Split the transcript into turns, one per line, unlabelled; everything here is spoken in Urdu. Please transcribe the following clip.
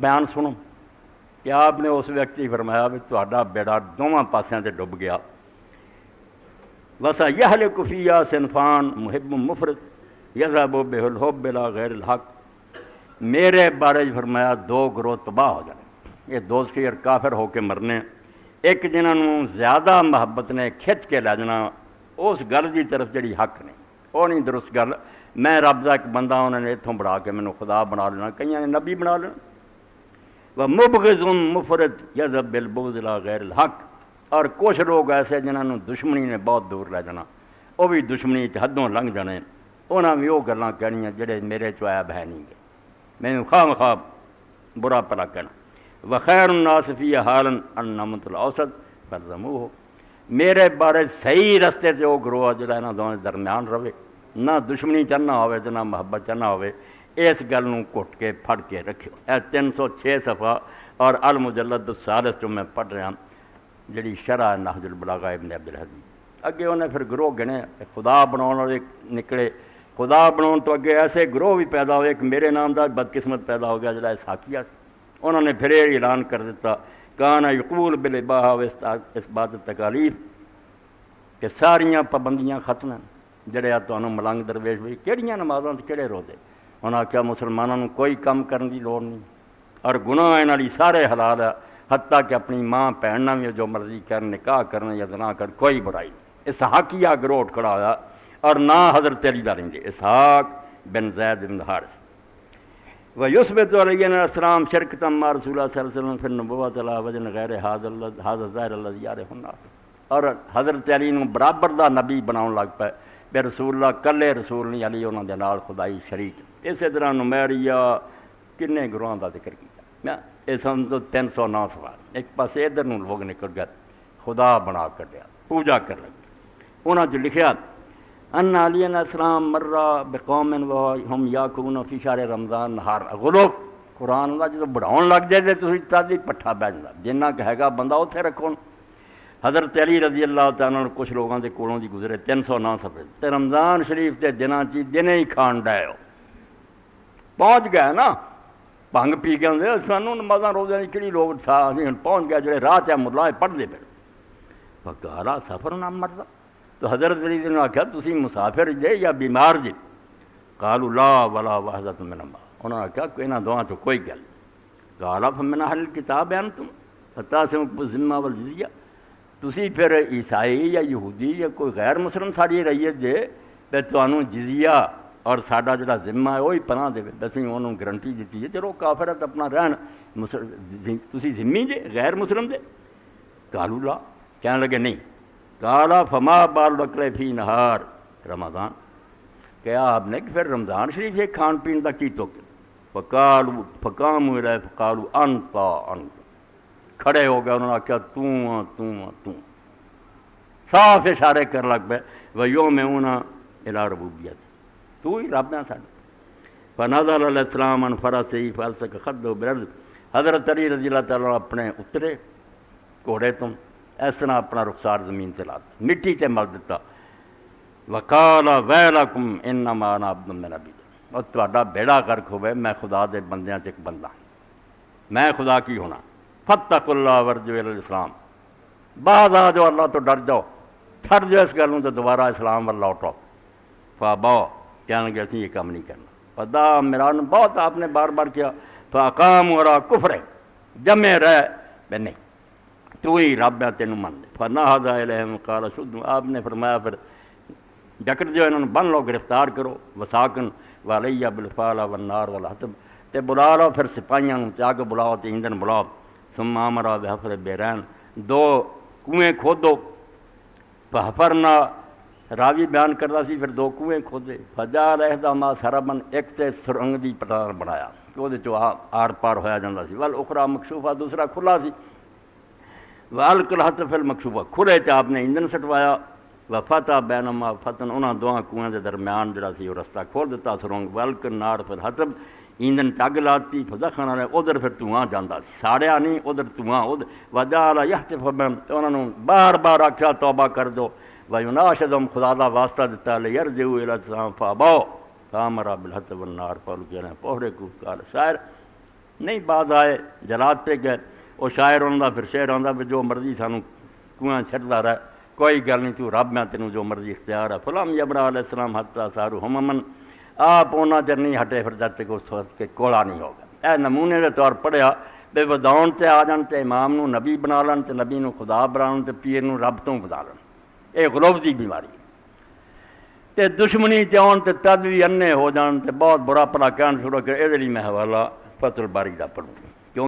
بیان سنو کہ آپ نے اس وقت ہی فرمایا بھی تہاڈا بیڑا دونوں پاسیاں تے ڈب گیا. وَسَيَهْلِكُ فِيهَا صِنْفَانٌ مُحِبٌّ مُفْرِطٌ يَذْهَبُ بِهِ الْحُبُّ إِلَىٰ غَيْرِ الْحَقِّ. میرے بارے فرمایا دو گروہ تباہ ہو جانے. یہ دوزخی اور کافر ہو کے مرنے. ایک جنہوں نے زیادہ محبت نے کھچ کے لے جانا اس گل کی طرف جڑی حق نہیں، وہ نہیں درست گل. میں رب کا ایک بندہ انہوں نے اتوں بڑھا کے مینوں خدا بنا لینا، کئی نے نبی بنا لینا. وَمُبْغِضٌ مُفْرِطٌ يَذْهَبُ بِالْبُغْضِ إِلَىٰ غَيْرِ الْحَقِّ. اور کچھ لوگ ایسے جنہوں نے دشمنی نے بہت دور لے جانا، وہ بھی دشمنی حدوں لنگھ جانے. انہاں بھی وہ گلاں کہنیاں جڑے میرے چوائب ہے نہیں گے، میں خواہ مخواہ برا پلا کہنا. وخیر الناس فی حالاً النمط الاوسط فالزموہ. میرے بارے صحیح رستے سے وہ گروہ جڑا انہاں دونوں درمیان رہے، نہ دشمنی چاہنا ہوئے تو نہ محبت چاہنا ہوئے. اس گل نوں گھٹ کے پھڑ کے رکھو. اے 306 صفحہ اور المجلد الثالث جو میں پڑھ رہا جڑی شرح نہج البلاغہ ابن عبد الحدی. اگے انہیں پھر گروہ گنے خدا بناؤ والے نکلے. خدا بناؤ تو اگے ایسے گروہ بھی پیدا ہوئے. ایک میرے نام دا بدقسمت پیدا ہو گیا جڑا اسحاقیہ. انہوں نے پھر یہ اعلان کر دیتا کان یقول بالاباحہ و اثبات التکالیف کہ ساریاں پابندیاں ختم ہیں. جڑے تمہیں ملنگ درویش بھی کہڑیاں نمازاں تے کہڑے روزے. انہاں آخیا مسلمانوں کو کوئی کم کرنے کی لوڑ نہیں اور گناہ انہاں لئی سارے حلال ہے، حتیٰ کہ اپنی ماں بہن بھی جو مرضی کرن، نکاح کرنا یا زنا کر کوئی برائی نہیں. اسحاقیہ گروہ اٹھ کھڑا ہوا اور نہ حضرت علی دا رہندے اسحاق بن زید بن حارث. وَيُثْبِتُ عَلَيْهِ السلام شرکۃ مع رسول اللہ صلی اللہ علیہ وسلم فی النبوۃ علی وجہ غیر ھذا الظاہر الذی یعرفہ الناس. اور حضرت علی نوں برابر دا نبی بناؤن لگ پے بے رسول اللہ کلے رسول نہیں، علی انہاں دے نال خدائی شریک. اسی طرح نمیریہ کنے گروہاں دا ذکر کیا. یہ سمجھو 309 سوال. ایک پاس ادھر نوں لوگ نکل گئے خدا بنا کر دیا پوجا کر لگے. انہاں جو لکھیا ان علی علیہ السلام مرہ بقوم وہم یاکلون فی شہر رمضان نہار غلو. قرآن اللہ جدو بڑھاؤن لگ جائے تو تھی تازی پٹھا بہ جاتا جنہ کہ ہے گا بندہ اتنے رکھو. حضرت علی رضی اللہ تعالیٰ عنہ کچھ لوگوں کے کولوں دی گزرے 309 صفحے تے رمضان شریف کے دنوں چی دنے ہی کھان ڈائے ہو پہنچ گئے نا. بھنگ پی کے آدھے سانوں نمازاں روزے کی کہڑی لوگ پہنچ گئے جڑے راہ چاہے ملا پڑھتے پھر گالا سفر نہ مردا. تو حضرت علی نے آخیا تسی مسافر جے یا بیمار جے؟ قالوا لا ولا واحدۃ من الماء. انہوں نے آخیا انہاں دواں چوں کوئی گل. قال فمن اہل الکتاب انتم فتاسمکم الذمہ والجزیہ. تسی پھر عیسائی یا یہودی یا کوئی غیر مسلم ساری رعیت جے تے تانوں جزیہ اور ساڈا جڑا ذمہ ہے وہی پناہ دے. اسی انہوں گارنٹی دیتی ہے چلو کافر ہے تو اپنا رہن تسی ذمہ جے غیر مسلم دے. قالوا لا. کہنے لگے نہیں. قال فما بال وکلے فی نہار رمضان. کیا آپ نے کہ پھر رمضان شریف یہ کھان پین کا کی تو فقالوا فقاموا الیہ فقالوا انت انت. کھڑے ہو گئے انہوں نے آخیا تو صاف اشارے کر لگ پے ویومئون الی ربوبیت. تو ہی رب ہے ساڈا. فنزل علیہ السلام عن فرسہ فالصق خدہ بالارض. حضرت علی رضی اللہ تعالیٰ اپنے اترے گھوڑے تو اس طرح اپنا رخسار زمین سے لاتا مٹی تے مل دیتا. وقال ویلکم انما انا عبد من عبید. اور تہاڈا بیڑا غرق ہوئے میں خدا دے بندیاں چ ایک بندہ میں خدا کی ہونا. فاتقوا اللہ وارجعوا الی الاسلام. بعد آ جاؤ اللہ تو ڈر جاؤ چھڑ جاؤ اس گل تو دوبارہ اسلام وال لوٹو. فابوا کہنے لگے اسی یہ کام نہیں کرنا. پدا عمران بہت آپ نے بار بار کیا. فاقاموا علی کفر جمے رہ بے نہیں تو ہی رب ہے تینوں من دے. فنہض الیہم قال شدوا. آپ نے فرمایا پھر جکڑ جو انہوں نے بن لو گرفتار کرو. وساکن وعلیہ بالفال والنار والحطب. تے بلا لو پھر سپاہیاں چاہ کے بلاؤ تے ایندھن بلاؤ. ثم امر بحفر بیرین. 2 کنویں کھودو. فحفرنا راوی بیان کرتا سی پھر 2 کنویں کھودے. فجعل احدہما سربا. ایک تے سرنگ دی پٹار بنایا کہ وہ آر پار ہویا جاتا سی. والاخری مکشوفہ دوسرا کھلا سی. والقى الحطب في المکشوفہ کھلے چ آپ نے ایندھن سٹوایا. وفتح بینہما فتن. انہاں دواں کنویں دے درمیان جڑا سی وہ رستہ کھول دیتا سرنگ. والقى النار في الحطب. ایندھن ٹگ لاتی. فدخن علیہ. ادھر پھر دھواں جاندا سی ساڑیا نہیں ادھر دھواں. وجعل يحتف بهم. تو انہوں نے بار بار آکھیا توبہ کر دو. ویناشدہم خدا دا واسطہ دیتا لیرجعوا الی الاسلام فابوا. فامر بالحطب والنار فالقيا پوہرے کو. قال شاعر نہیں بعد آئے جلات پہ گئے وہ شاعر آتا پھر شعر آتا بھی جو مرضی سانو کنواں چھڑتا رہے کوئی گل نہیں تو رب میں تینوں جو مرضی اختیار ہے فلم جبرا علیہ السلام حتی سارو ہممن آپ اونا چر نہیں ہٹے پھر جب تک اس وقت کے کوڑا نہیں ہوگا اے نمونے دے طور پڑھیا بے وداؤن تے آ جان تے امام نو نبی بنا لن تے نبی نو خدا بنا تے پیر نو رب تو بنا لن یہ غلوف دی بیماری تے دشمنی چاہن تے تد بھی انے ہو جان تے بہت برا پلا کہن شروع کر یہ میں حوالہ فتح الباری دا پڑھوں